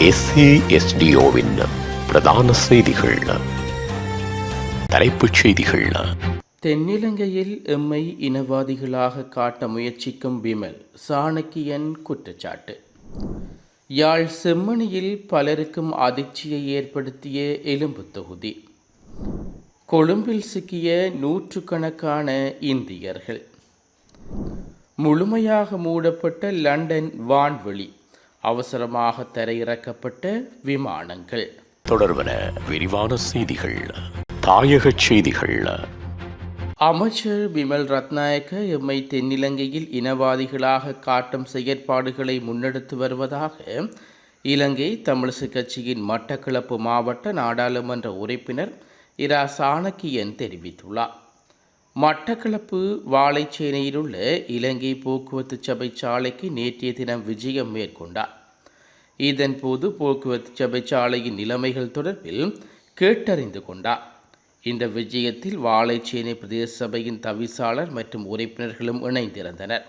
SASDOவின் பிரதான செய்திகள். தலைப்புச் செய்திகள். தென்னிலங்கையில் எம்மை இனவாதிகளாக காட்ட முயற்சிக்கும் விமல், சாணக்கியன் குற்றச்சாட்டு. யாழ் செம்மணியில் பலருக்கும் அதிர்ச்சியை ஏற்படுத்திய எலும்பு தொகுதி. கொழும்பில் சிக்கிய நூற்றுக்கணக்கான இந்தியர்கள். முழுமையாக மூடப்பட்ட லண்டன் வான்வெளி, அவசரமாக தரையிறக்கப்பட்ட விமானங்கள். தொடர்பன விரிவான செய்திகள். தாயக செய்திகள். அமைச்சர் விமல் ரத்நாயக்க எம்மை தென்னிலங்கையில் இனவாதிகளாக காட்டும் செயற்பாடுகளை முன்னெடுத்து வருவதாக இலங்கை தமிழிசை கட்சியின் மட்டக்களப்பு மாவட்ட நாடாளுமன்ற உறுப்பினர் இரா சாணக்கியன் தெரிவித்துள்ளார். மட்டக்களப்பு வாழைச்சேனையில் உள்ள இலங்கை போக்குவரத்து சபை சாலைக்கு நேற்றைய தினம் விஜயம் மேற்கொண்டார். இதன்போது போக்குவரத்து சபை சாலையின் நிலைமைகள் தொடர்பில் கேட்டறிந்து கொண்டார். இந்த விஜயத்தில் வாழைச்சேனை பிரதேச சபையின் தவிசாளர் மற்றும் உறுப்பினர்களும் இணைந்திருந்தனர்.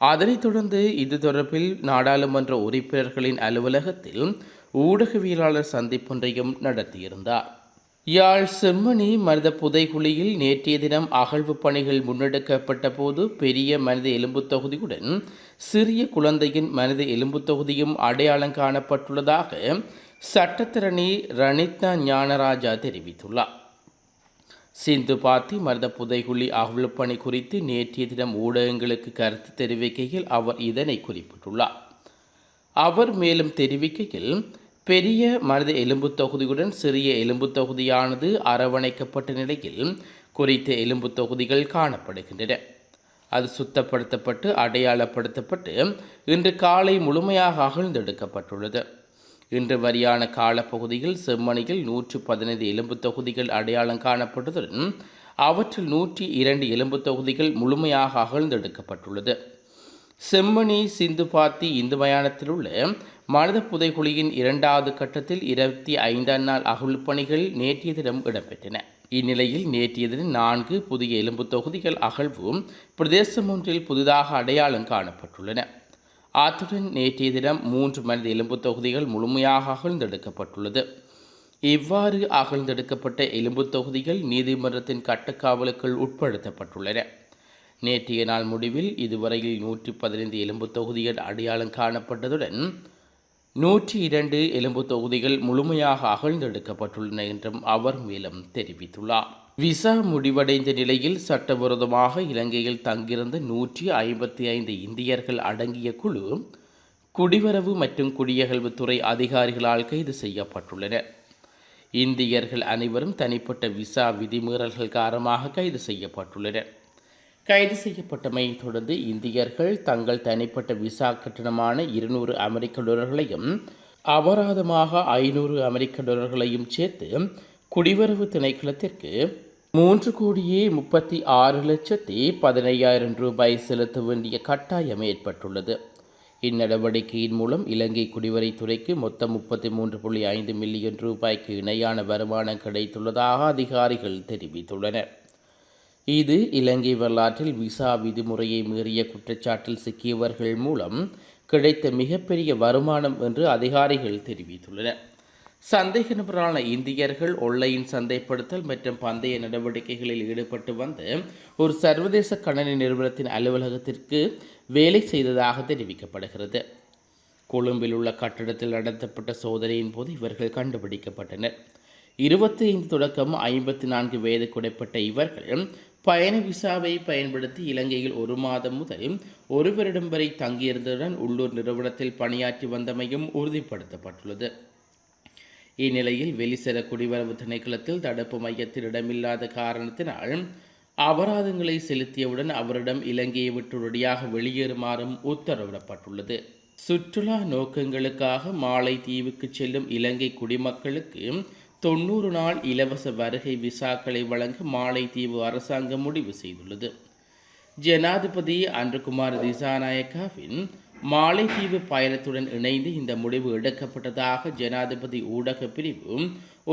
அதனைத் தொடர்ந்து இது தொடர்பில் நாடாளுமன்ற உறுப்பினர்களின் அலுவலகத்தில் ஊடகவியலாளர் சந்திப்பொன்றையும் நடத்தியிருந்தார். யாழ் செம்மணி மனித புதைகுழியில் நேற்றைய தினம் அகழ்வு பணிகள் முன்னெடுக்கப்பட்ட போது பெரிய மனித எலும்பு தொகுதியுடன் சிறிய குழந்தையின் மனித எலும்பு தொகுதியும் அடையாளம் காணப்பட்டுள்ளதாக சட்டத்திரணி ரணித்னா ஞானராஜா தெரிவித்துள்ளார். சிந்து பாத்தி மனித புதைகுழி அகழ்வு பணி குறித்து நேற்றைய தினம் ஊடகங்களுக்கு கருத்து தெரிவிக்கையில் அவர் இதனை குறிப்பிட்டுள்ளார். அவர் மேலும் தெரிவிக்கையில், பெரிய மனித எலும்பு தொகுதியுடன் சிறிய எலும்பு தொகுதியானது அரவணைக்கப்பட்ட நிலையில் குறித்த எலும்பு தொகுதிகள் காணப்படுகின்றன. அது சுத்தப்படுத்தப்பட்டு அடையாளப்படுத்தப்பட்டு இன்று காலை முழுமையாக அகழ்ந்தெடுக்கப்பட்டுள்ளது. இன்று வரையான காலப்பகுதியில் செம்மணியில் 115 எலும்பு தொகுதிகள் அடையாளம் காணப்பட்டதுடன் அவற்றில் 102 எலும்பு தொகுதிகள் முழுமையாக அகழ்ந்தெடுக்கப்பட்டுள்ளது. செம்மணி சிந்துபாத்தி இந்து மயானத்தில் உள்ள மனித புதைகுழியின் 2வது கட்டத்தில் 25ஆம் நாள் அகழ்வு பணிகள் நேற்றைய தினம் இடம்பெற்றன. இந்நிலையில் நேற்றைய தினம் 4 புதிய எலும்பு தொகுதிகள் அகழ்வும் பிரதேசம் ஒன்றில் புதிதாக அடையாளம் காணப்பட்டுள்ளன. அத்துடன் நேற்றைய தினம் 3 மனித எலும்பு தொகுதிகள் முழுமையாக அகழ்ந்தெடுக்கப்பட்டுள்ளது. இவ்வாறு அகழ்ந்தெடுக்கப்பட்ட எலும்பு தொகுதிகள் நீதிமன்றத்தின் கட்டுக்காவலுக்குள் உட்படுத்தப்பட்டுள்ளன. நேற்றைய நாள் முடிவில் இதுவரையில் 115 எலும்பு தொகுதிகள் அடையாளம் காணப்பட்டதுடன் 102 எலும்பு தொகுதிகள் முழுமையாக அகழ்ந்தெடுக்கப்பட்டுள்ளன என்றும் அவர் மேலும் தெரிவித்துள்ளார். விசா முடிவடைந்த நிலையில் சட்டவிரோதமாக இலங்கையில் தங்கியிருந்த 155 இந்தியர்கள் அடங்கிய குழு குடிவரவு மற்றும் குடியகல்வுத்துறை அதிகாரிகளால் கைது செய்யப்பட்டுள்ளனர். இந்தியர்கள் அனைவரும் தனிப்பட்ட விசா விதிமீறல்கள் காரணமாக கைது செய்யப்பட்டுள்ளனர். கைது செய்யப்பட்டமையை தொடர்ந்து இந்தியர்கள் தங்கள் தனிப்பட்ட விசா கட்டணமான 200 அமெரிக்க டாலர்களையும் அபராதமாக 500 அமெரிக்க டாலர்களையும் சேர்த்து குடிவரவு திணைக்களத்திற்கு 3,36,15,000 ரூபாய் செலுத்த வேண்டிய கட்டாயம் ஏற்பட்டுள்ளது. இந்நடவடிக்கையின் மூலம் இலங்கை குடிவரைத்துறைக்கு மொத்தம் 33.5 மில்லியன் ரூபாய்க்கு இணையான வருமானம் கிடைத்துள்ளதாக அதிகாரிகள் தெரிவித்துள்ளனர். இது இலங்கை வரலாற்றில் விசா விதிமுறையை மீறிய குற்றச்சாட்டில் சிக்கியவர்கள் மூலம் கிடைத்த மிகப்பெரிய வருமானம் என்று அதிகாரிகள் தெரிவித்துள்ளனர். சந்தேக நபரான இந்தியர்கள் ஆன்லைன் சந்தைப்படுத்தல் மற்றும் பந்தய நடவடிக்கைகளில் ஈடுபட்டு வந்த ஒரு சர்வதேச கணனி நிறுவனத்தின் அலுவலகத்திற்கு வேலை செய்ததாக தெரிவிக்கப்படுகிறது. கொழும்பில் உள்ள கட்டடத்தில் நடத்தப்பட்ட சோதனையின் போது இவர்கள் கண்டுபிடிக்கப்பட்டனர். 25 தொடக்கம் 54 வயதுக்குட்பட்ட இவர்கள் பயண விசாவை பயன்படுத்தி இலங்கையில் 1 மாதம் முதல் 1 வருடம் வரை தங்கியிருந்ததுடன் உள்ளூர் நிறுவனத்தில் பணியாற்றி வந்தமையும் உறுதிப்படுத்தப்பட்டுள்ளது. இந்நிலையில் வெளிசர குடிவரவு திணைக்களத்தில் தடுப்பு மையத்தில் இடமில்லாத காரணத்தினால் அபராதங்களை செலுத்தியவுடன் அவரிடம் இலங்கையை விட்டு உடனடியாக வெளியேறுமாறும் உத்தரவிடப்பட்டுள்ளது. சுற்றுலா நோக்கங்களுக்காக மாலைத்தீவுக்கு செல்லும் இலங்கை குடிமக்களுக்கு 90 நாள் இலவச வருகை விசாக்களை வழங்க மாலைத்தீவு அரசாங்கம் முடிவு செய்துள்ளது. ஜனாதிபதி அன்ருகுமார் திசாநாயக்காவின் மாலைத்தீவு பயணத்துடன் இணைந்து இந்த முடிவு எடுக்கப்பட்டதாக ஜனாதிபதி ஊடக பிரிவு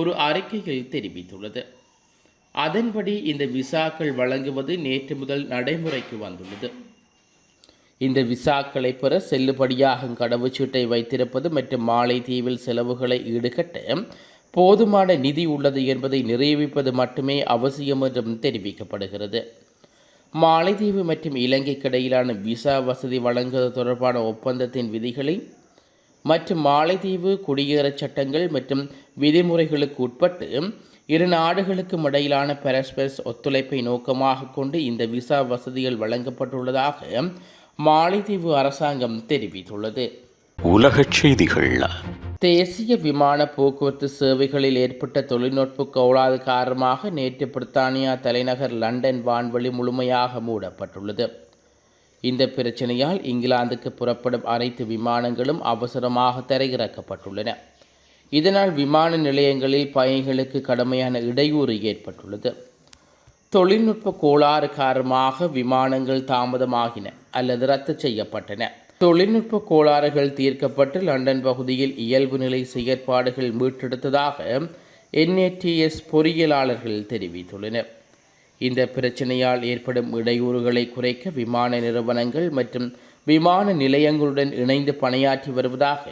ஒரு அறிக்கையில் தெரிவித்துள்ளது. அதன்படி இந்த விசாக்கள் வழங்குவது நேற்று முதல் நடைமுறைக்கு வந்துள்ளது. இந்த விசாக்களை பெற செல்லுபடியாகும் கடவுச்சீட்டை வைத்திருப்பது மற்றும் மாலைதீவில் செலவுகளை ஈடுகட்ட போதுமான நிதி உள்ளது என்பதை நிரூபிப்பது மட்டுமே அவசியம் என்றும் தெரிவிக்கப்படுகிறது. மாலைதீவு மற்றும் இலங்கைக்கு இடையிலான விசா வசதி வழங்குவது தொடர்பான ஒப்பந்தத்தின் விதிகளை மற்றும் மாலைதீவு குடியேறச் சட்டங்கள் மற்றும் விதிமுறைகளுக்கு உட்பட்டு இரு நாடுகளுக்கும் இடையிலான பரஸ்பர ஒத்துழைப்பை நோக்கமாக கொண்டு இந்த விசா வசதிகள் வழங்கப்பட்டுள்ளதாக மாலைதீவு அரசாங்கம் தெரிவித்துள்ளது. உலகச் செய்திகள். தேசிய விமான போக்குவரத்து சேவைகளில் ஏற்பட்ட தொழில்நுட்ப கோளாறு காரணமாக நேற்று பிரித்தானியா தலைநகர் லண்டன் வான்வழி முழுமையாக மூடப்பட்டுள்ளது. இந்த பிரச்சனையால் இங்கிலாந்துக்கு புறப்படும் அனைத்து விமானங்களும் அவசரமாக தரையிறக்கப்பட்டுள்ளன. இதனால் விமான நிலையங்களில் பயணிகளுக்கு கடுமையான இடையூறு ஏற்பட்டுள்ளது. தொழில்நுட்ப கோளாறு காரணமாக விமானங்கள் தாமதமாகின அல்லது ரத்து செய்யப்பட்டன. தொழில்நுட்ப கோளாறுகள் தீர்க்கப்பட்டு லண்டன் பகுதியில் இயல்பு நிலை செயற்பாடுகள் மீட்டெடுத்ததாக NATS பொறியியலாளர்கள் தெரிவித்துள்ளனர். இந்த பிரச்சனையால் ஏற்படும் இடையூறுகளை குறைக்க விமான நிறுவனங்கள் மற்றும் விமான நிலையங்களுடன் இணைந்து பணியாற்றி வருவதாக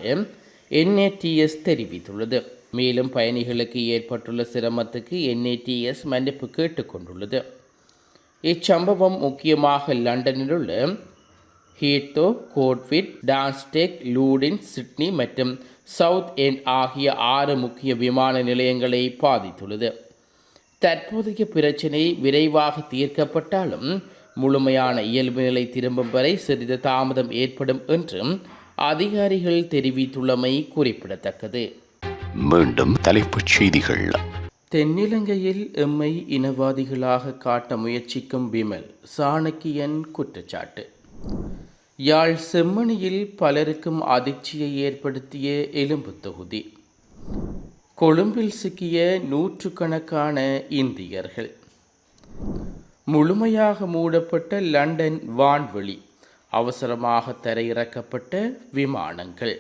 NATS தெரிவித்துள்ளது. மேலும் பயணிகளுக்கு ஏற்பட்டுள்ள சிரமத்துக்கு NATS மன்னிப்பு கேட்டுக்கொண்டுள்ளது. இச்சம்பவம் முக்கியமாக லண்டனில் உள்ள ஹீத்தோ, கோட்விட், டான்ஸ்டெக், லூடின், சிட்னி மற்றும் சவுத் எண்ட் ஆகிய 6 முக்கிய விமான நிலையங்களை பாதித்துள்ளது. தற்போதைய பிரச்சினை விரைவாக தீர்க்கப்பட்டாலும் முழுமையான இயல்பு நிலை திரும்பும் வரை சிறிது தாமதம் ஏற்படும் என்றும் அதிகாரிகள் தெரிவித்துள்ளமை குறிப்பிடத்தக்கது. மீண்டும் தலைப்புச் செய்திகள். தென்னிலங்கையில் எம்மை இனவாதிகளாக காட்ட முயற்சிக்கும் விமல் சாணக்கியன் குற்றச்சாட்டு. யாழ் செம்மணியில் பலருக்கும் அதிர்ச்சியை ஏற்படுத்திய எலும்பு தொகுதி. கொழும்பில் சிக்கிய நூற்றுக்கணக்கான இந்தியர்கள். முழுமையாக மூடப்பட்ட லண்டன் வான்வெளி. அவசரமாக தரையிறக்கப்பட்ட விமானங்கள்.